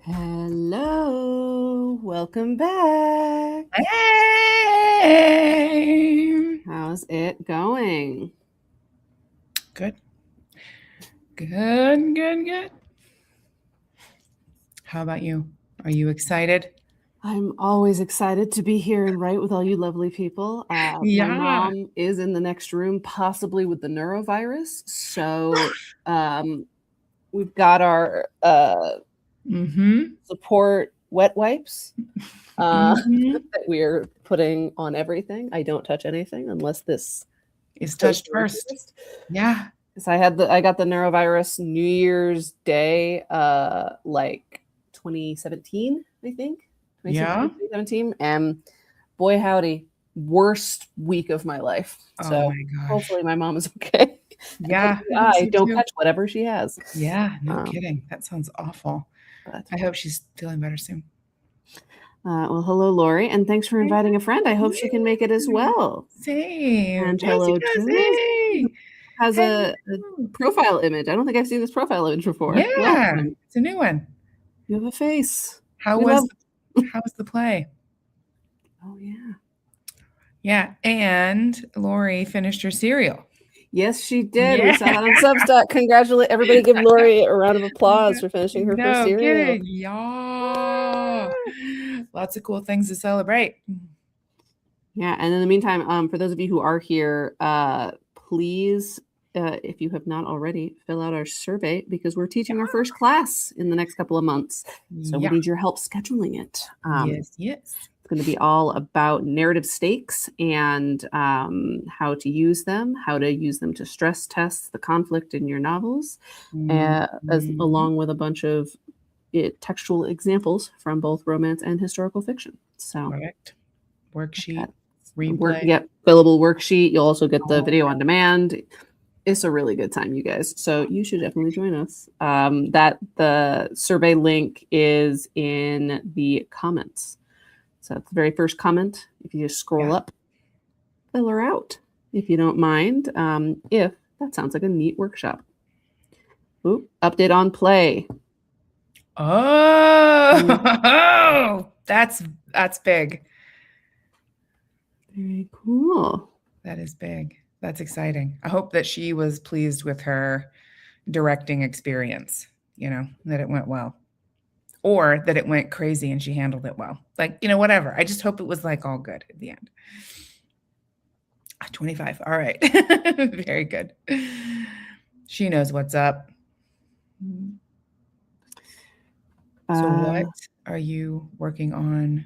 Hello, welcome back. Hey! How's it going? Good. Good. How about you? Are you excited? I'm always excited to be here and write with all you lovely people. My mom is in the next room, possibly with the neurovirus. So we've got our support wet wipes that we're putting on everything. I don't touch anything unless this is touched first. Yeah. Because I got the neurovirus New Year's Day, like 2017, I think. 2017, and boy howdy, worst week of my life. So my gosh. Hopefully my mom is okay. Yeah. I don't catch whatever she has. Yeah, no kidding. That sounds awful. But I hope she's feeling better soon. Well, hello, Lori, and thanks for inviting a friend. I hope she can make it as well. Same. And hello, Julie. Has a profile image. I don't think I've seen this profile image before. Yeah, welcome. It's a new one. You have a face. How was the play? Oh, yeah. Yeah, and Lori finished her cereal. Yes, she did. Yeah. We saw that on Substack. Congratulate everybody! Give Lori a round of applause for finishing her first cereal. Yeah, lots of cool things to celebrate. Yeah, and in the meantime, for those of you who are here, please, if you have not already, fill out our survey because we're teaching our first class in the next couple of months. So we need your help scheduling it. Yes. It's going to be all about narrative stakes and how to use them to stress test the conflict in your novels, along with a bunch of textual examples from both romance and historical fiction. So, correct. Worksheet, replay. Fillable worksheet. You'll also get the video on demand. It's a really good time, you guys. So you should definitely join us. The survey link is in the comments. So it's the very first comment. If you just scroll up, fill her out, if you don't mind. If that sounds like a neat workshop. Ooh, update on play. Oh, that's big. Very cool. That is big. That's exciting. I hope that she was pleased with her directing experience, that it went well. Or that it went crazy and she handled it well. Like, whatever. I just hope it was like all good at the end. 25. All right. Very good. She knows what's up. So what are you working on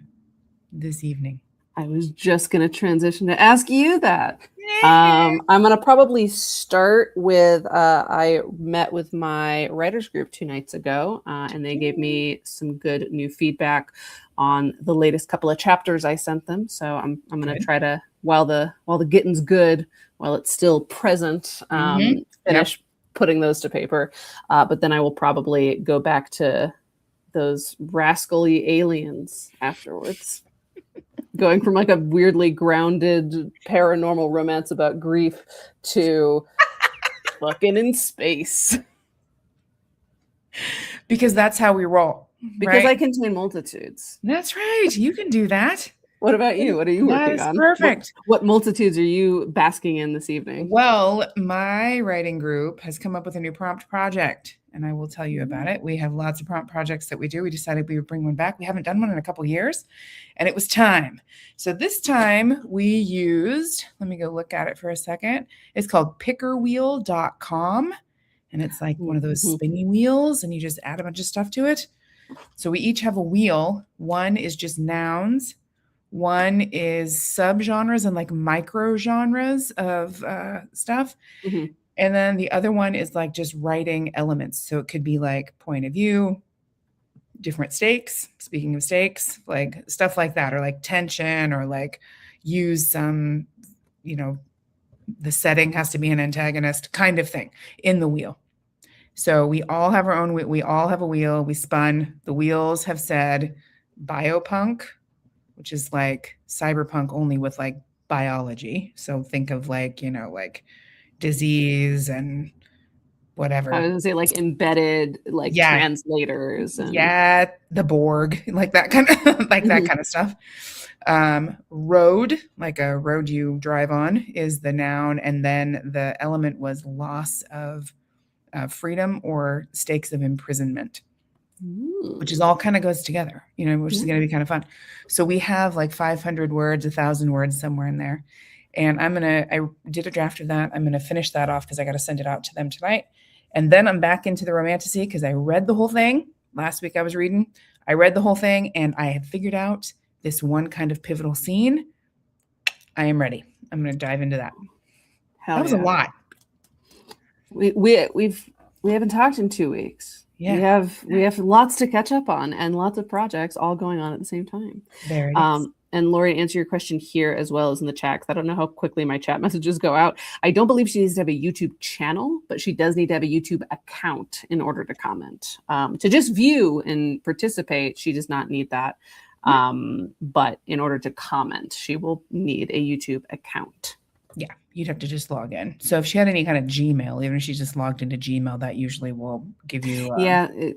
this evening? I was just going to transition to ask you that. I'm going to probably start with, I met with my writers group 2 nights ago, and they gave me some good new feedback on the latest couple of chapters I sent them. So I'm going to try to while the getting's good, while it's still present, finish putting those to paper. But then I will probably go back to those rascally aliens afterwards. Going from like a weirdly grounded paranormal romance about grief to fucking in space. Because that's how we roll. Because right? I contain multitudes. That's right. You can do that. What about you? What are you working on? Perfect. What multitudes are you basking in this evening? Well, my writing group has come up with a new prompt project, and I will tell you about it. We have lots of prompt projects that we do. We decided we would bring one back. We haven't done one in a couple of years, and it was time. So this time we used, let me go look at it for a second. It's called pickerwheel.com, and it's like one of those spinny wheels, and you just add a bunch of stuff to it. So we each have a wheel. One is just nouns. One is subgenres and like micro genres of stuff. And then the other one is like just writing elements. So it could be like point of view, different stakes, speaking of stakes, like stuff like that, or like tension, or like use some, the setting has to be an antagonist kind of thing in the wheel. So we all have our own, we all have a wheel. We spun, the wheels have said biopunk, which is like cyberpunk only with like biology. So think of like, like disease and whatever. I was gonna say like embedded like translators. And... Yeah, the Borg, like that kind of that kind of stuff. Road, like a road you drive on, is the noun, and then the element was loss of freedom or stakes of imprisonment. Which is all kind of goes together, which is going to be kind of fun. So we have like 500 words, 1,000 words somewhere in there. And I did a draft of that. I'm going to finish that off because I got to send it out to them tonight. And then I'm back into the romantasy because I read the whole thing. Last week I was reading. I read the whole thing and I have figured out this one kind of pivotal scene. I am ready. I'm going to dive into that. That was a lot. We haven't talked in 2 weeks. Yeah. We have lots to catch up on and lots of projects all going on at the same time. There it is. And Lori, to answer your question here as well as in the chat, because I don't know how quickly my chat messages go out. I don't believe she needs to have a YouTube channel, but she does need to have a YouTube account in order to comment. To just view and participate, she does not need that. But in order to comment, she will need a YouTube account. Yeah, you'd have to just log in. So if she had any kind of Gmail, even if she's just logged into Gmail, that usually will give you.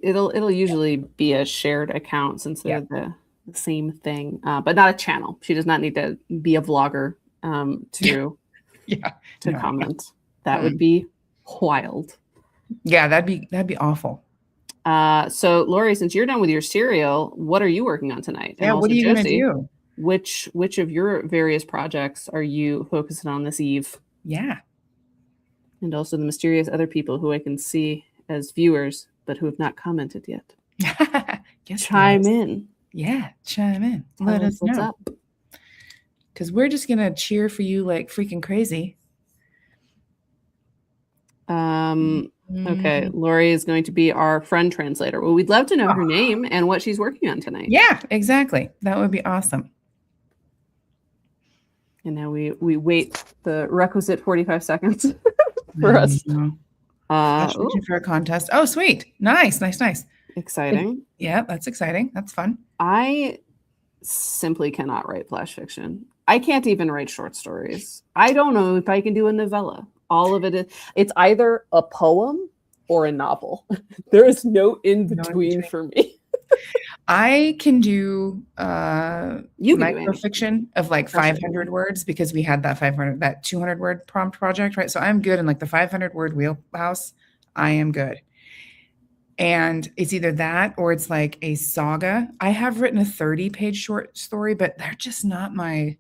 It'll usually be a shared account since they're the same thing, but not a channel. She does not need to be a vlogger to comment. That would be wild. Yeah, that'd be awful. So Lori, since you're done with your cereal, what are you working on tonight? Yeah, what are you going to do? Which of your various projects are you focusing on this eve? Yeah. And also the mysterious other people who I can see as viewers, but who have not commented yet. Chime in. Yeah, chime in. Let us know. What's up. Because we're just going to cheer for you like freaking crazy. Okay, Lori is going to be our friend translator. Well, we'd love to know her name and what she's working on tonight. Yeah, exactly. That would be awesome. And now we wait the requisite 45 seconds for us. For a contest. Oh, sweet. Nice. Exciting. Yeah, that's exciting. That's fun. I simply cannot write flash fiction. I can't even write short stories. I don't know if I can do a novella. All of it's either a poem or a novel. There is no in between for me. I can do microfiction of like 500 words because we had that 200 word prompt project, right? So I'm good in like the 500 word wheelhouse. I am good. And it's either that or it's like a saga. I have written a 30-page short story, but they're just not my.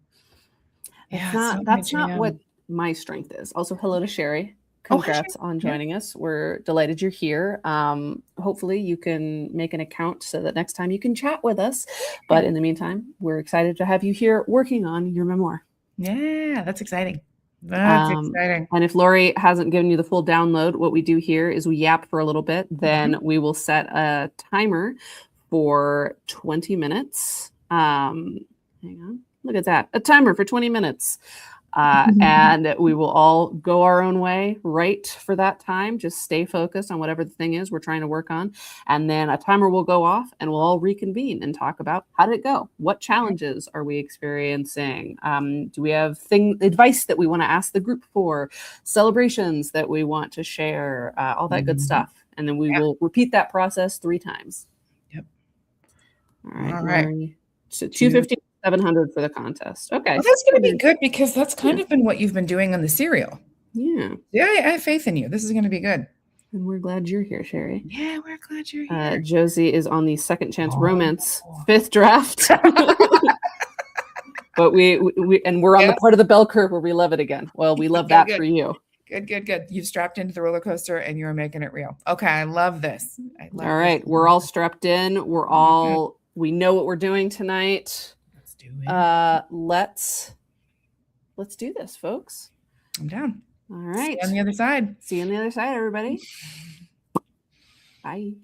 That's not what my strength is. Also, hello to Sherry. Congrats on joining us. We're delighted you're here. Hopefully you can make an account so that next time you can chat with us. But in the meantime, we're excited to have you here working on your memoir. Yeah, that's exciting. That's exciting. And if Lori hasn't given you the full download, what we do here is we yap for a little bit. Then we will set a timer for 20 minutes. Hang on. Look at that. A timer for 20 minutes. And we will all go our own way right for that time. Just stay focused on whatever the thing is we're trying to work on. And then a timer will go off and we'll all reconvene and talk about how did it go? What challenges are we experiencing? Do we have advice that we want to ask the group for? Celebrations that we want to share? All that good stuff. And then we will repeat that process 3 times. Yep. All right. So 250, 700 for the contest. Okay. Well, that's going to be good because that's kind of been what you've been doing on the serial. Yeah. Yeah, I have faith in you. This is going to be good. And we're glad you're here, Sherry. Yeah, we're glad you're here. Josie is on the Second Chance Romance 5th draft. But we're on the part of the bell curve where we love it again. Well, we love that for you. Good. You've strapped into the roller coaster and you're making it real. Okay, I love this. All right, we're all strapped in. We know what we're doing tonight. Let's do it. Let's do this, folks. I'm down. All right. See you on the other side. See you on the other side, everybody. Bye.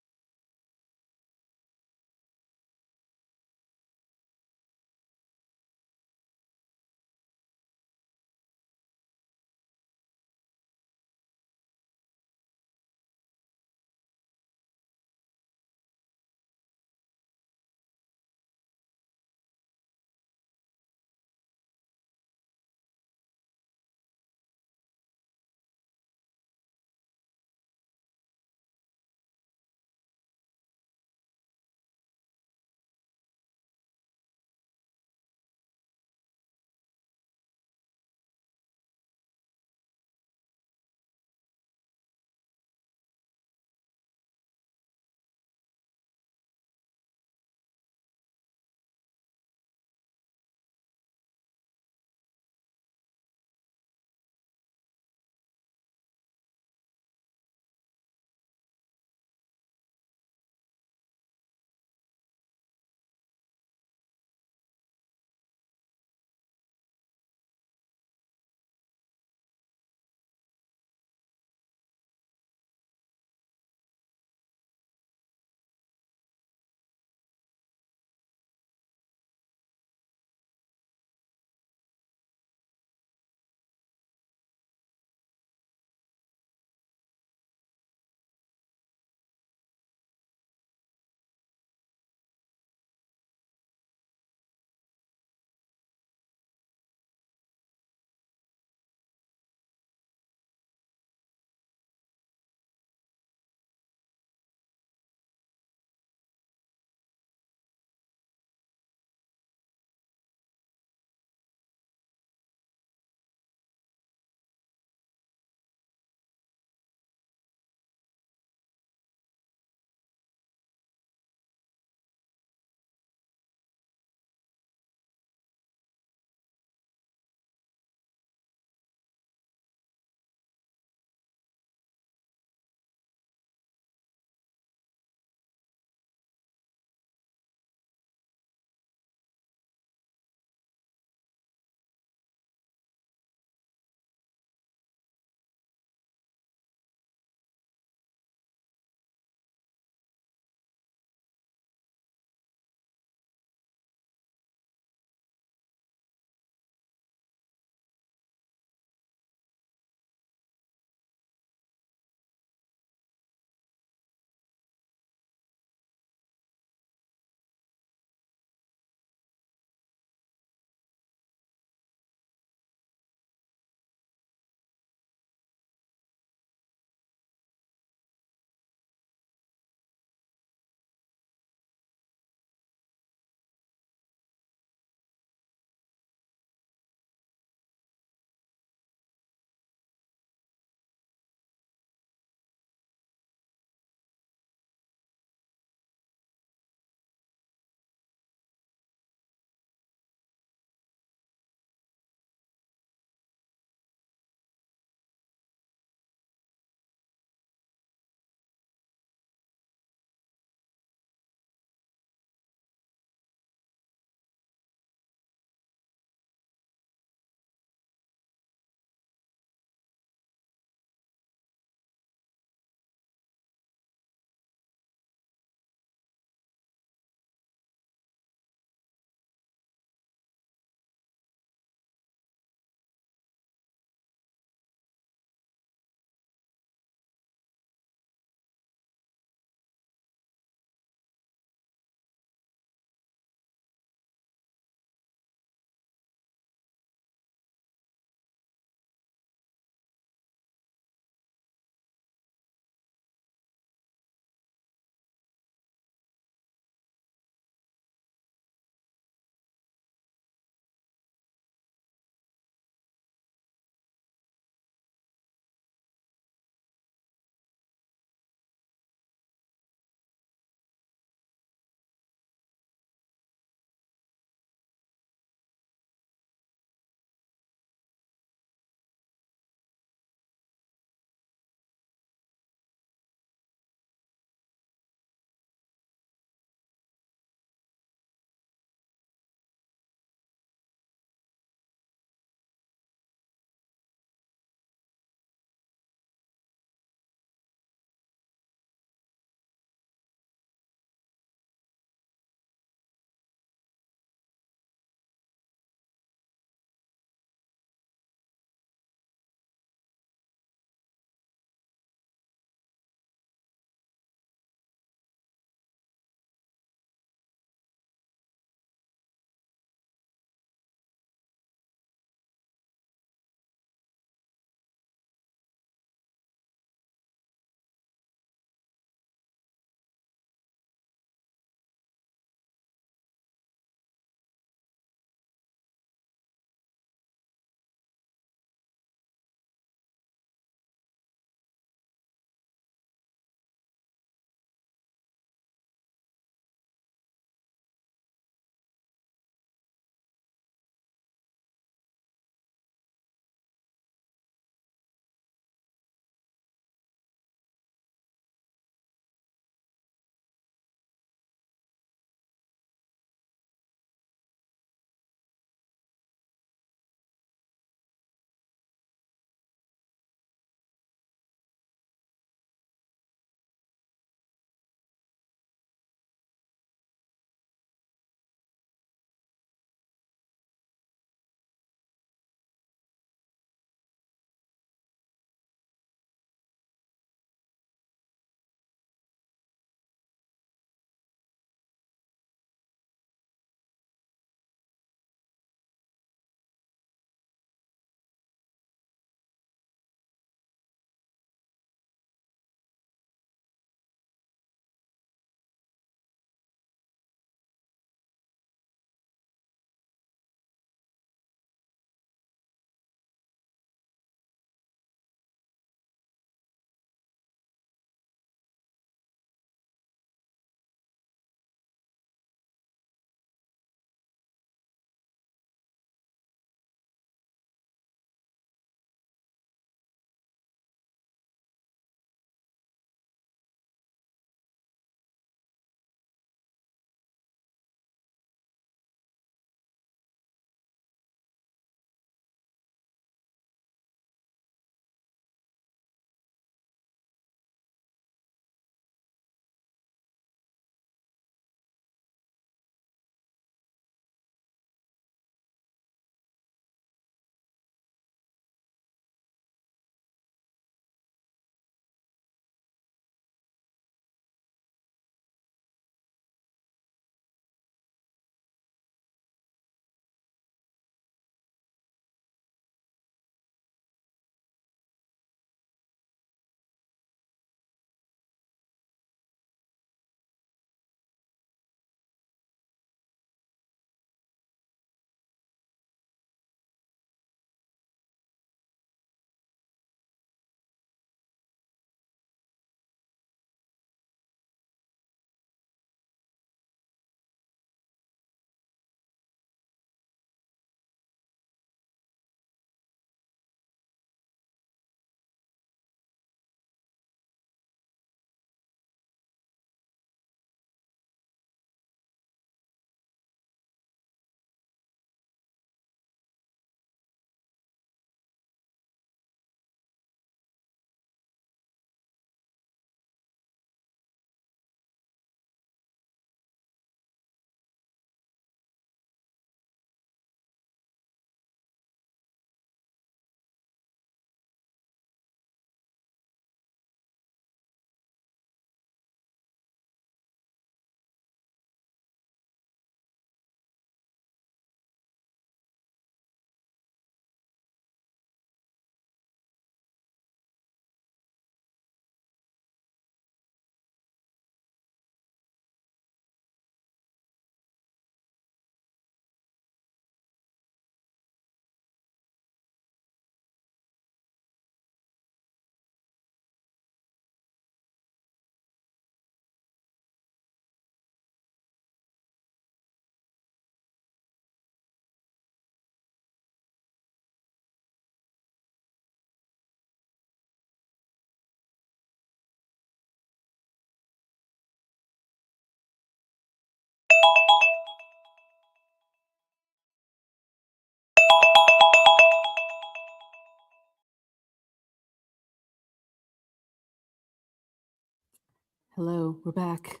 Hello, we're back.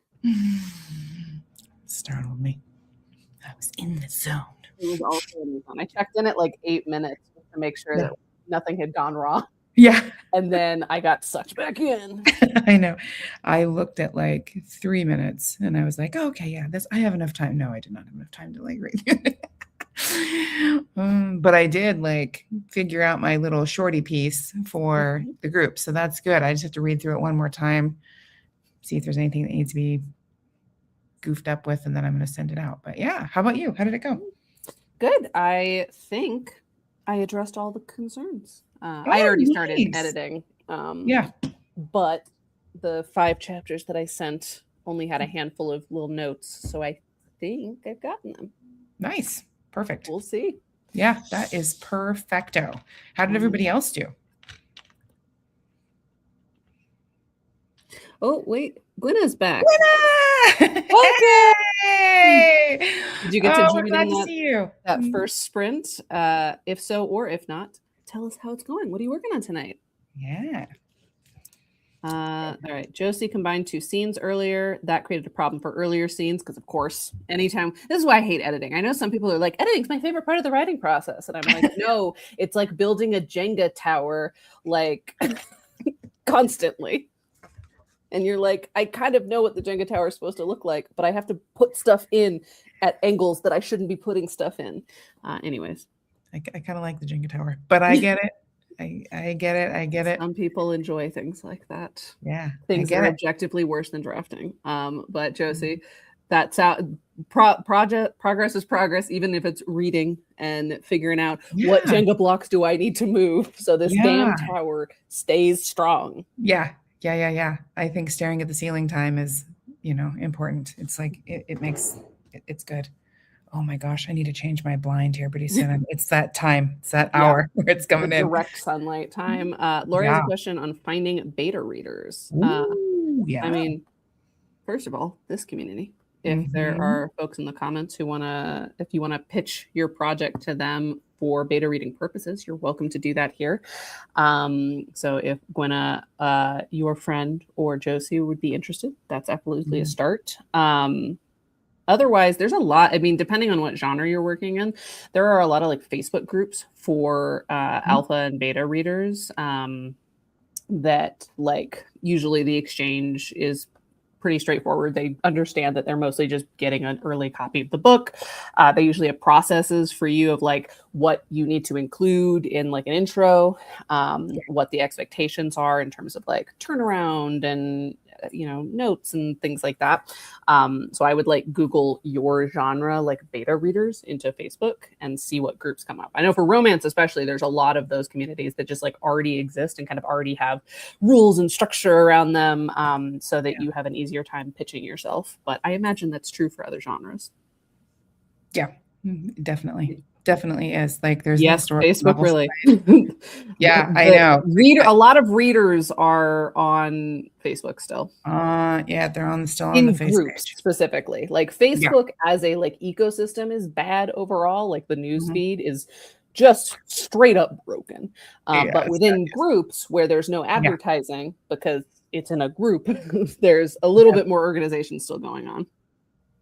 Startled me. I was in the zone. It was also in the zone. I checked in at like 8 minutes just to make sure Yeah. that nothing had gone wrong. Yeah, And then I got sucked back in. I know. I looked at like 3 minutes and I was like, oh, okay, yeah, I have enough time. No, I did not have enough time to like read it. But I did like figure out my little shorty piece for the group. So that's good. I just have to read through it one more time, see if there's anything that needs to be goofed up with, and then I'm going to send it out. But yeah, how about you? How did it go? Good. I think I addressed all the concerns. I had already started editing. Yeah. But the 5 chapters that I sent only had a handful of little notes. So I think I've gotten them. Nice. Perfect. We'll see. Yeah, that is perfecto. How did everybody else do? Oh, wait. Gwenna's back. Gwenna! Okay. Hey! Did you get to join glad in to see you. that first sprint? If so, or if not, tell us how it's going. What are you working on tonight? Yeah. All right. Josie combined 2 scenes earlier. That created a problem for earlier scenes because, of course, anytime. This is why I hate editing. I know some people are like, editing's my favorite part of the writing process. And I'm like, no, it's like building a Jenga tower, like constantly. And you're like, I kind of know what the Jenga tower is supposed to look like, but I have to put stuff in at angles that I shouldn't be putting stuff in. Anyways. I kind of like the Jenga tower, but I get it. I get it. I get it. Some people enjoy things like that. Yeah. Things that are objectively worse than drafting. But Josie, that's out. Progress is progress, even if it's reading and figuring out what Jenga blocks do I need to move so this damn tower stays strong. Yeah. I think staring at the ceiling time is, important. It's like it makes it's good. Oh my gosh, I need to change my blind here pretty soon. It's that time. It's that hour where it's coming in. Direct sunlight time. Lori has a question on finding beta readers. Yeah. I mean, first of all, this community. If there are folks in the comments who if you want to pitch your project to them for beta reading purposes, you're welcome to do that here. So if Gwenna, your friend, or Josie would be interested, that's absolutely a start. Otherwise, there's a lot. I mean, depending on what genre you're working in, there are a lot of like Facebook groups for alpha and beta readers that like usually the exchange is pretty straightforward. They understand that they're mostly just getting an early copy of the book. They usually have processes for you of like what you need to include in like an intro, what the expectations are in terms of like turnaround and notes and things like that. So I would like Google your genre, like beta readers into Facebook and see what groups come up. I know for romance, especially, there's a lot of those communities that just like already exist and kind of already have rules and structure around them so that you have an easier time pitching yourself. But I imagine that's true for other genres. Yeah, definitely is. Like there's Facebook really. Yeah, I know. A lot of readers are on Facebook still. Yeah, they're still on the Facebook groups page. Specifically. Like Facebook as a like ecosystem is bad overall. Like the news feed is just straight up broken. But within groups where there's no advertising because it's in a group, there's a little bit more organization still going on.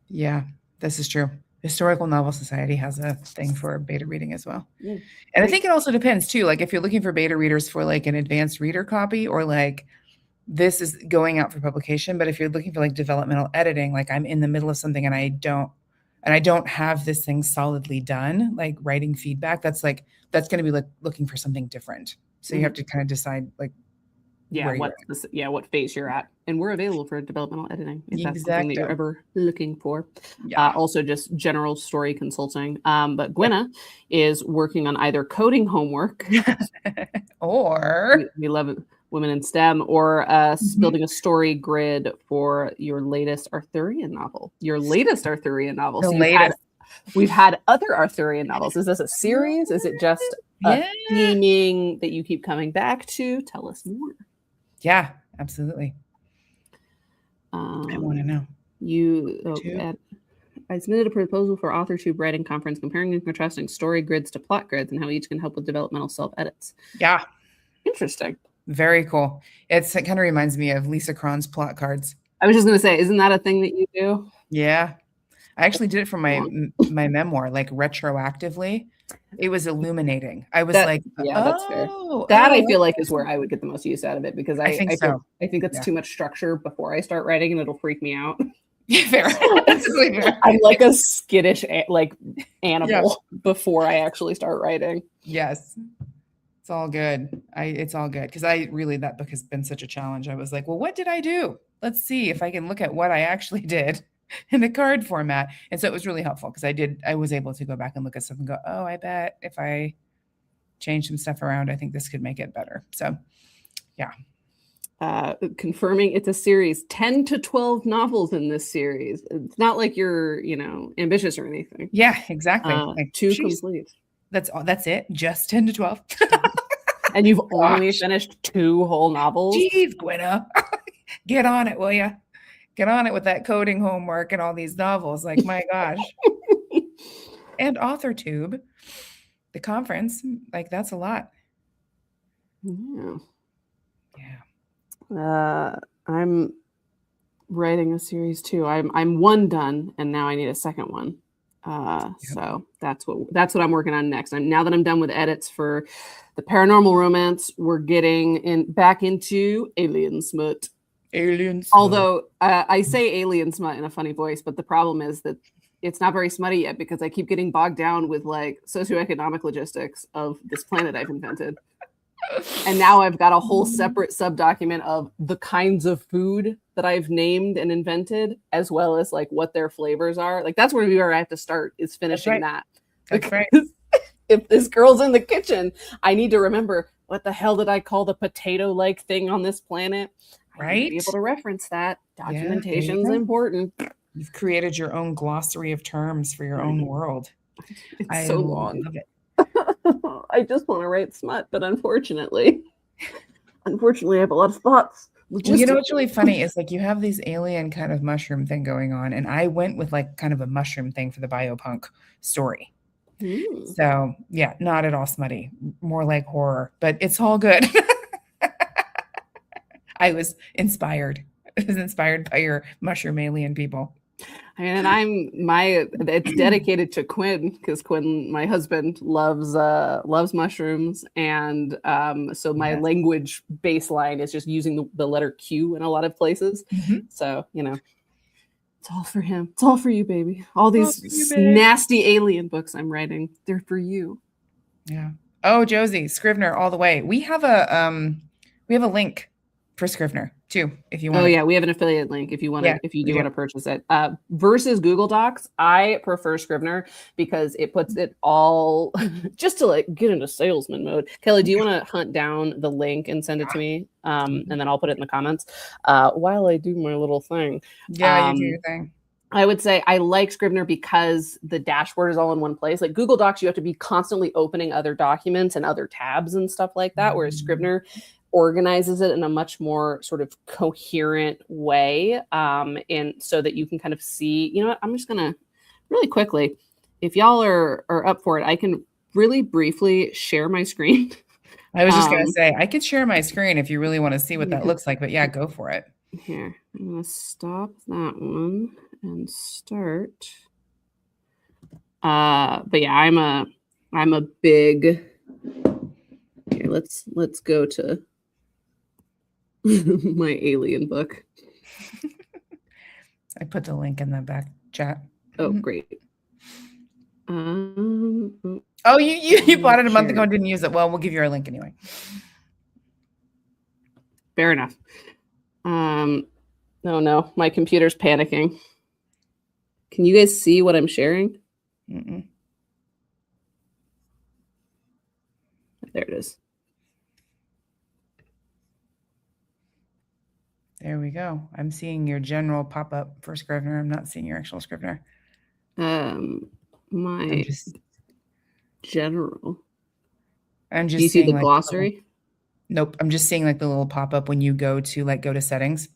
Yeah, this is true. Historical Novel Society has a thing for beta reading as well. And I think it also depends too. Like if you're looking for beta readers for like an advanced reader copy or like this is going out for publication. But if you're looking for like developmental editing, like I'm in the middle of something and I don't have this thing solidly done, like writing feedback, that's going to be like looking for something different. So you have to kind of decide like, what phase you're at. And we're available for developmental editing if that's something that you're ever looking for. Also just general story consulting. But Gwenna is working on either coding homework or we love it, women in STEM, or building a story grid for your latest Arthurian novel. We've had other Arthurian novels. Is this a series? Is it just a theming that you keep coming back to? Tell us more. Yeah, absolutely. I want to know. I submitted a proposal for AuthorTube writing conference comparing and contrasting story grids to plot grids and how each can help with developmental self-edits. Yeah. Interesting. Very cool. It kind of reminds me of Lisa Cron's plot cards. I was just gonna say, isn't that a thing that you do? Yeah. I actually did it for my memoir, like retroactively. It was illuminating. I was like, Yeah, that's fair. oh, That I oh, feel like is where I would get the most use out of it because I think so. I think it's Yeah. too much structure before I start writing and it'll freak me out. Fair. That's really fair. I'm like a skittish animal before I actually start writing. Yes. It's all good. It's all good because that book has been such a challenge. I was like, well, what did I do? Let's see if I can look at what I actually did in the card format. And so it was really helpful because I was able to go back and look at stuff and go, oh, I bet if I change some stuff around, I think this could make it better. So yeah. Confirming it's a series, 10 to 12 novels in this series. It's not like you're, ambitious or anything. Yeah, exactly. Complete. That's it. Just 10 to 12. And you've only finished 2 whole novels. Jeez, Gwenna. Get on it, will you? Get on it with that coding homework and all these novels. Like, my gosh. And AuthorTube, the conference, like that's a lot. Yeah. Yeah. I'm writing a series too. I'm one done, and now I need a second one. So that's what I'm working on next. Now that I'm done with edits for the paranormal romance, we're getting back into alien smut. Although I say alien smut in a funny voice, but the problem is that it's not very smutty yet because I keep getting bogged down with like socioeconomic logistics of this planet I've invented. And now I've got a whole separate sub-document of the kinds of food that I've named and invented, as well as like what their flavors are. Like that's where I have to start, is finishing that. That's right. If this girl's in the kitchen, I need to remember, what the hell did I call the potato-like thing on this planet? I need to be able to reference that. Documentation's important. You've created your own glossary of terms for your own world. It's so long. Love it. I just want to write smut, but unfortunately, I have a lot of thoughts. Well, you know what's really funny is like you have these alien kind of mushroom thing going on, and I went with like kind of a mushroom thing for the biopunk story. So yeah, not at all smutty, more like horror, but it's all good. I was inspired. I was inspired by your mushroom alien people. And it's dedicated to Quinn because Quinn, my husband, loves mushrooms, and so my language baseline is just using the letter Q in a lot of places. So it's all for him. It's all for you, baby. All these nasty alien books I'm writing, they're for you. Yeah. Oh, Josie, Scrivener all the way. We have a link for Scrivener too, if you want. Oh yeah, we have an affiliate link if you want to, if you do want to purchase it. Versus Google Docs, I prefer Scrivener because it puts it all just to like get into salesman mode. Kelly, do you want to hunt down the link and send it to me? And then I'll put it in the comments while I do my little thing. Yeah, you do your thing. I would say I like Scrivener because the dashboard is all in one place. Like Google Docs, you have to be constantly opening other documents and other tabs and stuff like that, whereas Scrivener organizes it in a much more sort of coherent way, and so that you can kind of see, what, I'm just gonna really quickly, if y'all are up for it, I can really briefly share my screen. I was just gonna say I could share my screen if you really want to see what that looks like, but yeah, go for it. Here, I'm gonna stop that one and start. But yeah, I'm a big. Here, let's go to my alien book. I put the link in the back chat. Oh, great. Oh, you bought it a month ago and didn't use it. Well, we'll give you our link anyway. Fair enough. No, my computer's panicking. Can you guys see what I'm sharing? There it is. There we go. I'm seeing your general pop up for Scrivener. I'm not seeing your actual Scrivener. My general. I'm just. Do you see the glossary? Nope. I'm just seeing like the little pop up when you go to settings,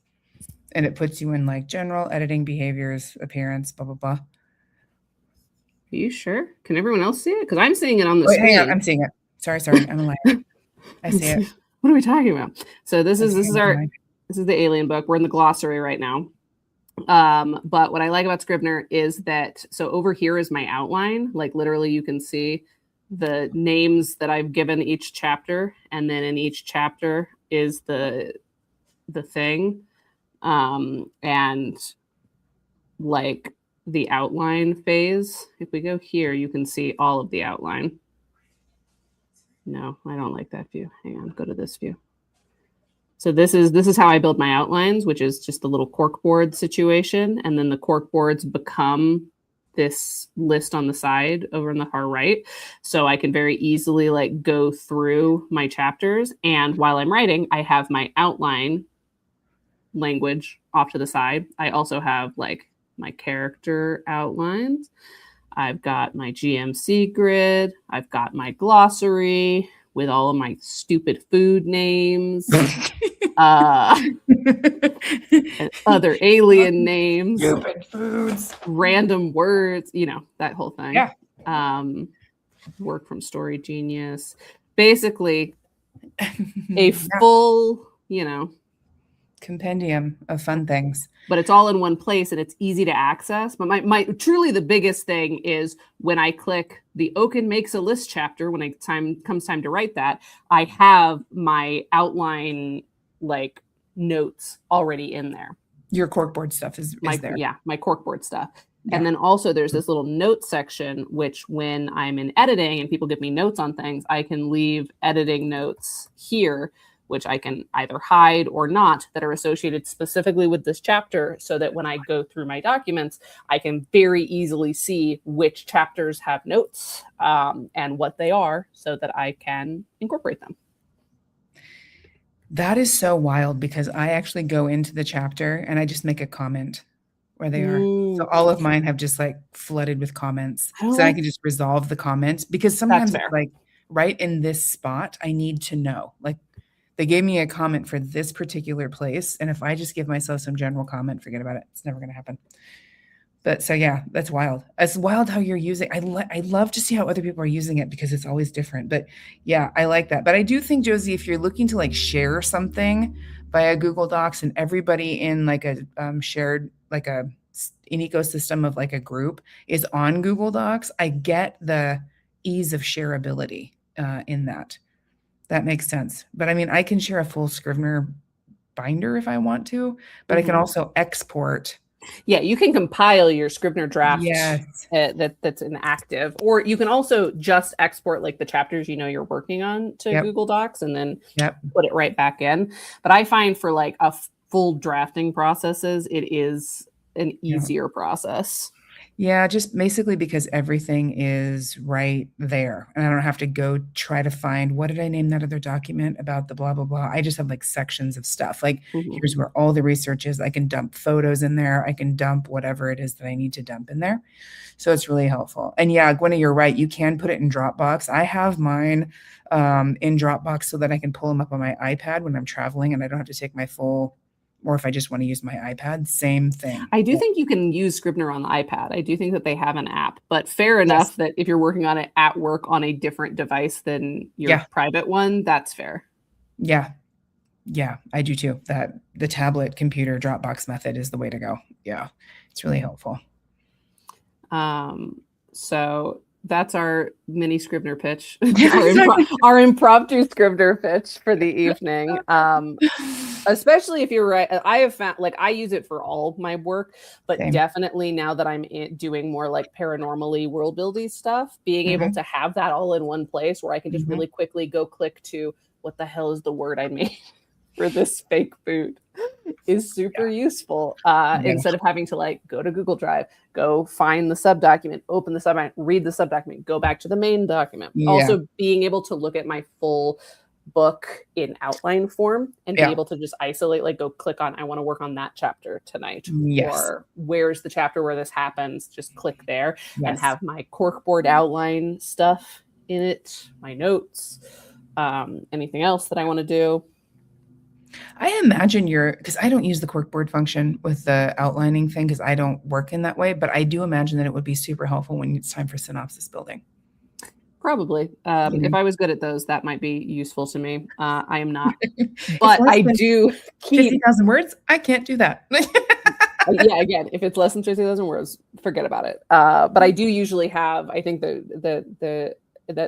and it puts you in like general editing behaviors, appearance, blah blah blah. Are you sure? Can everyone else see it? Because I'm seeing it on the screen. Hang on, I'm seeing it. Sorry, I'm a liar. I see it. What are we talking about? So this is our This is the Alien book. We're in the glossary right now. But what I like about Scrivener is that, so over here is my outline. Like literally you can see the names that I've given each chapter. And then in each chapter is the thing. And like the outline phase. If we go here, you can see all of the outline. No, I don't like that view. Hang on, go to this view. So this is how I build my outlines, which is just a little corkboard situation. And then the corkboards become this list on the side over on the far right. So I can very easily like go through my chapters. And while I'm writing, I have my outline language off to the side. I also have like my character outlines. I've got my GMC grid. I've got my glossary with all of my stupid food names, and other alien names, Stupid foods, random words, you know, that whole thing. Yeah. Work from Story Genius. Basically, a full, you know, compendium of fun things. But it's all in one place and it's easy to access. But my truly the biggest thing is when I click the Oaken Makes a List chapter, when comes time to write that, I have my outline like notes already in there. Your corkboard stuff is there. Yeah, my corkboard stuff. Yeah. And then also there's this little note section, which when I'm in editing and people give me notes on things, I can leave editing notes here, which I can either hide or not, that are associated specifically with this chapter, so that when I go through my documents, I can very easily see which chapters have notes and what they are, so that I can incorporate them. That is so wild, because I actually go into the chapter and I just make a comment where they are. So all of mine have just like flooded with comments. I can just resolve the comments, because sometimes it's like right in this spot, I need to know, like, they gave me a comment for this particular place. And if I just give myself some general comment, forget about it. It's never going to happen. But so, yeah, that's wild. It's wild how you're using. I love to see how other people are using it, because it's always different. But yeah, I like that. But I do think, Josie, if you're looking to like share something via Google Docs and everybody in like a shared, like an ecosystem of like a group is on Google Docs, I get the ease of shareability in that. That makes sense. But I mean, I can share a full Scrivener binder if I want to, but I can also export. Yeah, you can compile your Scrivener draft. Yes. That's inactive. Or you can also just export like the chapters you know you're working on to Google Docs and then put it right back in. But I find for like a full drafting processes, it is an easier process. Yeah, just basically because everything is right there. And I don't have to go try to find, what did I name that other document about the blah, blah, blah. I just have like sections of stuff. Like here's where all the research is. I can dump photos in there. I can dump whatever it is that I need to dump in there. So it's really helpful. And yeah, Gwenna, you're right. You can put it in Dropbox. I have mine in Dropbox so that I can pull them up on my iPad when I'm traveling and I don't have to take my full, or if I just want to use my iPad, same thing. I do think you can use Scrivener on the iPad. I do think that they have an app, but fair enough that if you're working on it at work on a different device than your private one, that's fair. Yeah. Yeah, I do too. That the tablet computer Dropbox method is the way to go. Yeah, it's really helpful. So that's our mini Scrivener pitch, our impromptu Scrivener pitch for the evening. Especially if you're right. I have found, like, I use it for all of my work, but definitely now that I'm doing more like paranormally world building stuff, being able to have that all in one place where I can just really quickly go click to what the hell is the word I made for this fake food is super useful. Instead of having to like go to Google Drive, go find the subdocument, open the subdocument, read the subdocument, go back to the main document. Also being able to look at my full book in outline form and be able to just isolate, like go click on, I want to work on that chapter tonight, or where's the chapter where this happens, just click there and have my corkboard outline stuff in it, my notes, anything else that I want to do. I imagine because I don't use the corkboard function with the outlining thing because I don't work in that way, but I do imagine that it would be super helpful when it's time for synopsis building. Probably. You If know? I was good at those, that might be useful to me. I am not, It's but less I than do keep. 50,000 words. I can't do that. Yeah, again, if it's less than 50,000 words, forget about it. But I do usually have. I think that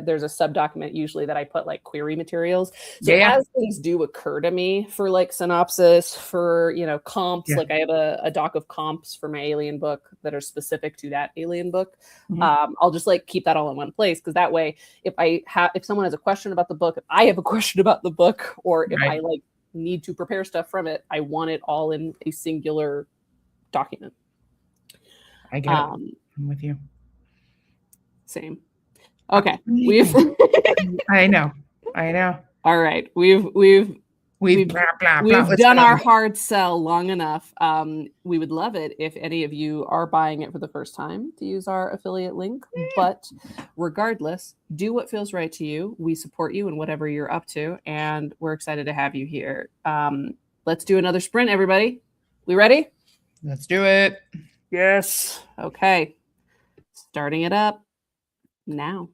there's a sub document usually that I put like query materials. So Yeah. as things do occur to me for like synopsis, for comps, Yeah. like I have a doc of comps for my alien book that are specific to that alien book. Mhm. I'll just like keep that all in one place, because that way, if someone has a question about the book, if I have a question about the book, or if I Right. like need to prepare stuff from it, I want it all in a singular document. I get it. I'm with you. Same. Okay. We've Amazing. I know. I know. all right. We've We've blah, blah, blah. we've Let's done get on our with it. hard sell long enough. We would love it if any of you are buying it for the first time to use our affiliate link. But regardless, do what feels right to you. We support you in whatever you're up to, and we're excited to have you here. Let's do another sprint, everybody. We ready? Let's do it. Yes. Okay. Starting it up now.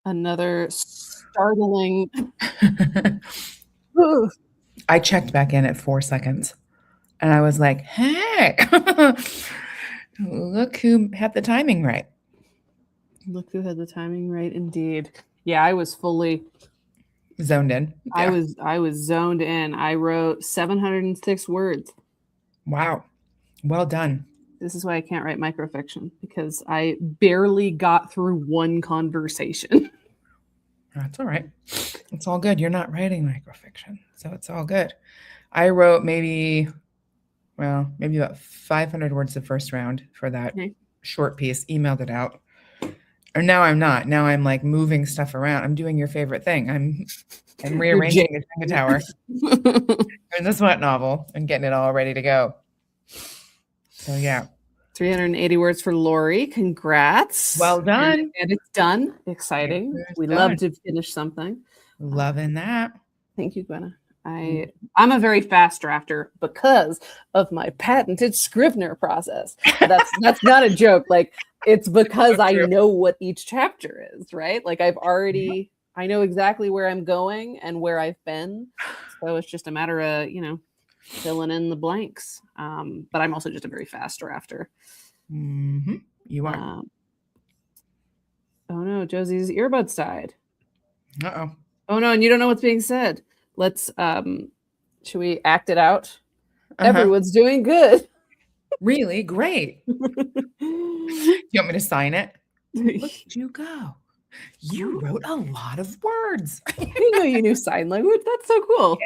Another startling. I checked back in at 4 seconds and I was like, hey, look who had the timing right. Look who had the timing right, indeed. Yeah, I was fully zoned in. I was zoned in. I wrote 706 words. Wow. Well done. This is why I can't write microfiction, because I barely got through one conversation. That's all right. It's all good. You're not writing microfiction, so it's all good. I wrote maybe about 500 words the first round for that short piece, emailed it out. Or now I'm not. Now I'm like moving stuff around. I'm doing your favorite thing. I'm rearranging the Jenga tower in the Sweat novel and getting it all ready to go. So yeah. 380 words for Lori. Congrats. Well done. And it's done. Exciting. We love to finish something. Loving that. Thank you, Gwenna. I'm a very fast drafter because of my patented Scrivener process. That's not a joke. Like, it's because I know what each chapter is, right? Like, I know exactly where I'm going and where I've been. So it's just a matter of, filling in the blanks. But I'm also just a very fast drafter. Mm-hmm. You are. Oh no, Josie's earbuds died. Uh-oh. Oh no, and you don't know what's being said. Let's should we act it out? Everyone's doing good. Really? Great. You want me to sign it? Look at you go. You wrote a lot of words. You knew sign language. That's so cool.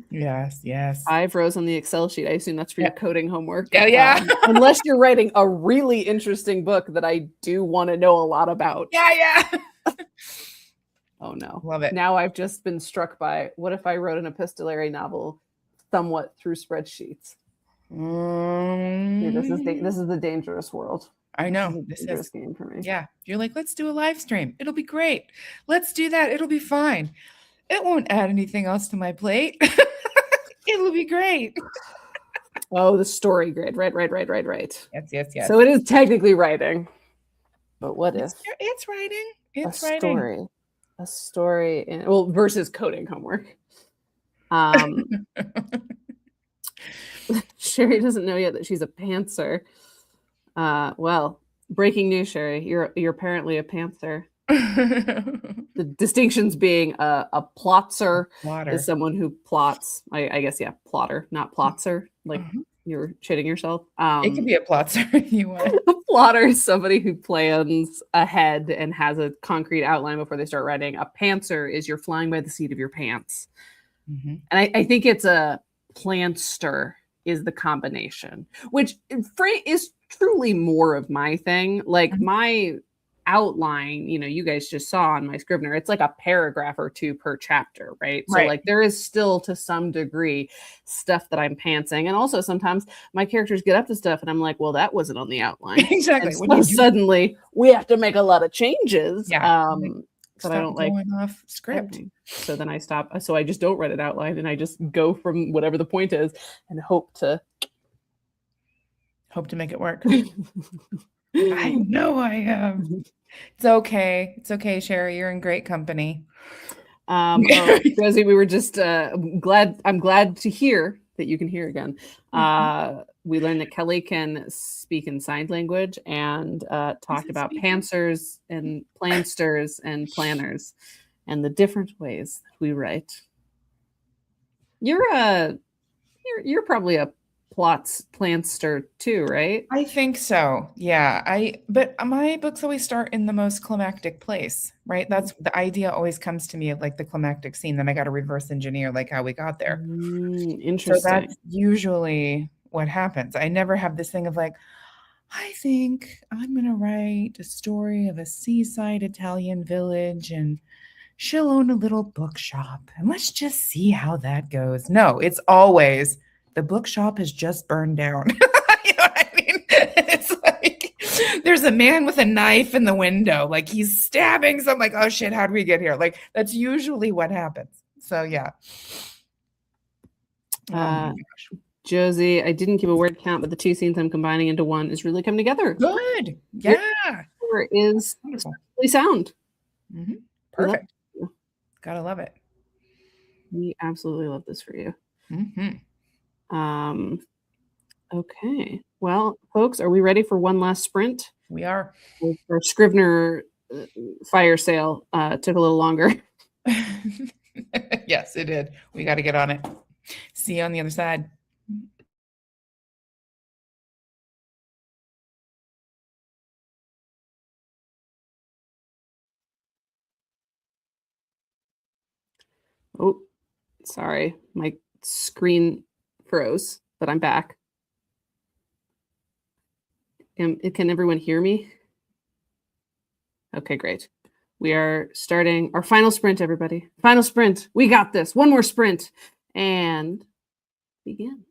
Yes. Yes. 5 rows on the Excel sheet. I assume that's for your coding homework. Yeah. Unless you're writing a really interesting book that I do want to know a lot about. Yeah. Oh no. Love it. Now I've just been struck by, what if I wrote an epistolary novel somewhat through spreadsheets? This is the dangerous world. I know. This is a dangerous game for me. Yeah. You're like, let's do a live stream. It'll be great. Let's do that. It'll be fine. It won't add anything else to my plate. It'll be great. Oh, the story grid. Right. Yes. So it is technically writing. But what if it's writing? It's a writing. A story versus coding homework. Sherry doesn't know yet that she's a pantser. Well, breaking news, Sherry. You're apparently a pantser. The distinctions being a plotzer is someone who plots. I guess plotter, not plotzer. Like you're shitting yourself. It could be a plotzer if you want. A plotter is somebody who plans ahead and has a concrete outline before they start writing. A pantser is you're flying by the seat of your pants. And I think it's a plantster is the combination, which is truly more of my thing. Like my outline, you guys just saw on my Scrivener, it's like a paragraph or 2 per chapter, right? So like there is still to some degree stuff that I'm pantsing, and also sometimes my characters get up to stuff and I'm like, well, that wasn't on the outline. Exactly. So suddenly we have to make a lot of changes. But I don't like going off script. So then I stop. So I just don't write it outline and I just go from whatever the point is and hope to make it work. I know I am. It's okay. It's okay, Sherry. You're in great company. Rosie, we were just I'm glad to hear that you can hear again. We learned that Kelly can speak in sign language and talked about pantsers and plansters and planners and the different ways that we write. You're probably a plantster too, right? I think so. Yeah. But my books always start in the most climactic place, right? That's the idea always comes to me of like the climactic scene. Then I got to reverse engineer like how we got there. Interesting. So that's usually what happens. I never have this thing of like, I think I'm going to write a story of a seaside Italian village and she'll own a little bookshop and let's just see how that goes. No, it's always the bookshop has just burned down. You know what I mean? It's like there's a man with a knife in the window, like he's stabbing something. Like, oh shit, how did we get here? Like that's usually what happens. So yeah. Josie, I didn't keep a word count, but the 2 scenes I'm combining into one is really coming together. Good. Yeah. Sure is Wonderful. really sound. Hmm. We love Perfect. Gotta love it. we absolutely love this for you. Hmm. Um, okay. Well, folks, are we ready for one last sprint? We are. Our Scrivener fire sale took a little longer. Yes, it did. We got to get on it. See you on the other side. Oh, sorry. My screen froze, but I'm back. Can everyone hear me? Okay, great. We are starting our final sprint, everybody. Final sprint. We got this. One more sprint and begin.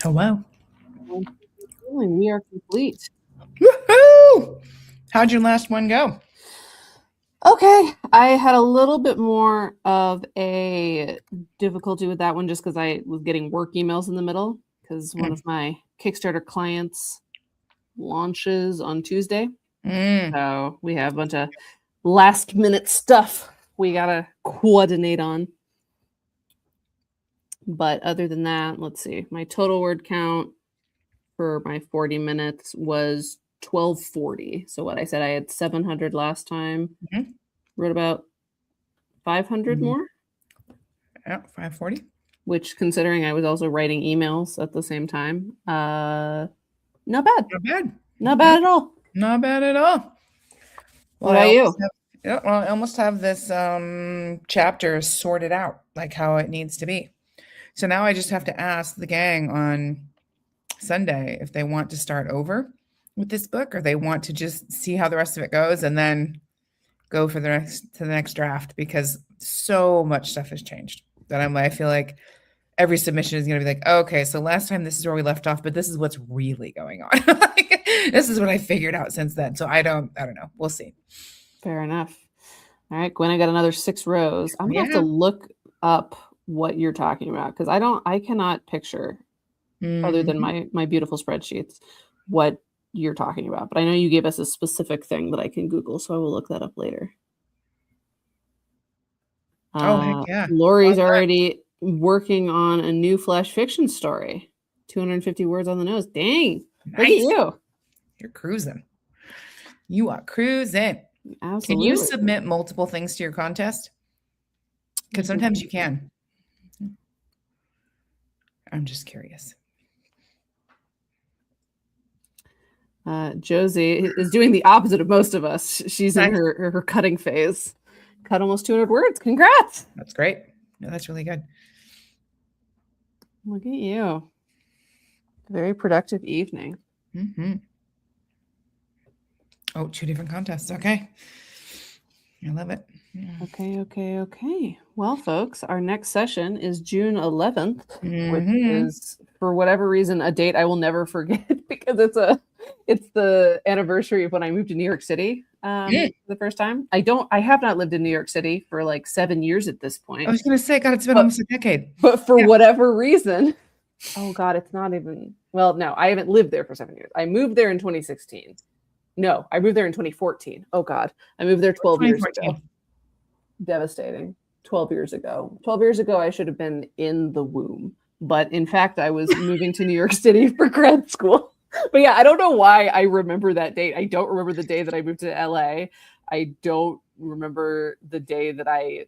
Hello. We are complete. Woohoo! How'd your last one go? Okay, I had a little bit more of a difficulty with that one just because I was getting work emails in the middle because one of my Kickstarter clients launches on Tuesday. So we have a bunch of last minute stuff we gotta coordinate on. But other than that, let's see. My total word count for my 40 minutes was 1240. So what I said, I had 700 last time. Wrote about 500 more. Yeah, 540. Which, considering I was also writing emails at the same time, not bad. Not bad. Not bad at all. Not bad at all. What about you? I almost have this chapter sorted out, like how it needs to be. So now I just have to ask the gang on Sunday if they want to start over with this book or they want to just see how the rest of it goes and then go for the next draft, because so much stuff has changed that I feel like every submission is going to be like, oh, okay, so last time this is where we left off, but this is what's really going on. This is what I figured out since then. So I don't know. We'll see. Fair enough. All right, Gwen, I got another 6 rows. I'm gonna have to look up what you're talking about because I cannot picture other than my beautiful spreadsheets what you're talking about. But I know you gave us a specific thing that I can Google, so I will look that up later. Heck yeah. Lori's already working on a new flash fiction story. 250 words on the nose. Dang. Nice. Look at you. You're cruising. You are cruising. Absolutely. Can you submit multiple things to your contest? Because sometimes you can. I'm just curious. Josie is doing the opposite of most of us. She's in her cutting phase. Cut almost 200 words. Congrats. That's great. No, that's really good. Look at you. Very productive evening. Oh, 2 different contests. Okay. I love it. Okay. Well, folks, our next session is June 11th, which is, for whatever reason, a date I will never forget because it's the anniversary of when I moved to New York City the first time. I have not lived in New York City for like 7 years at this point. I was going to say, God, it's been almost a decade. But for whatever reason, oh God, it's not even, well, no, I haven't lived there for 7 years. I moved there in 2016. No, I moved there in 2014. Oh God, I moved there 12 years ago. Devastating. 12 years ago. 12 years ago, I should have been in the womb. But in fact, I was moving to New York City for grad school. But yeah, I don't know why I remember that date. I don't remember the day that I moved to LA. I don't remember the day that I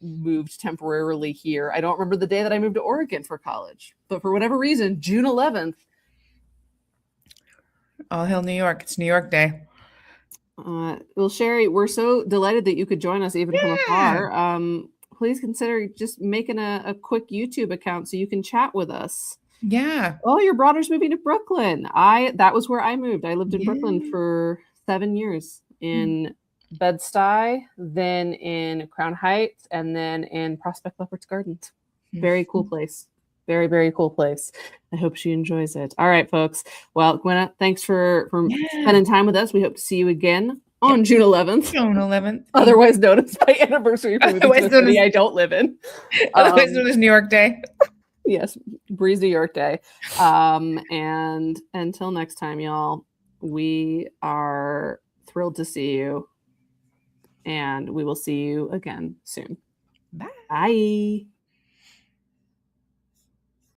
moved temporarily here. I don't remember the day that I moved to Oregon for college. But for whatever reason, June 11th. All hail New York. It's New York Day. Well, Sherry, we're so delighted that you could join us even from afar. Please consider just making a quick YouTube account so you can chat with us. Yeah. Oh, your brother's moving to Brooklyn. That was where I moved. I lived in Brooklyn for 7 years in Bed-Stuy, then in Crown Heights, and then in Prospect Leopards Gardens. Very cool place. Very, very cool place. I hope she enjoys it. All right, folks. Well, Gwenna, thanks for spending time with us. We hope to see you again on June 11th. June 11th. Otherwise known as my anniversary for the city I don't live in. Otherwise known as New York Day. Yes, Breeze New York Day. And until next time, y'all, we are thrilled to see you. And we will see you again soon. Bye. Bye.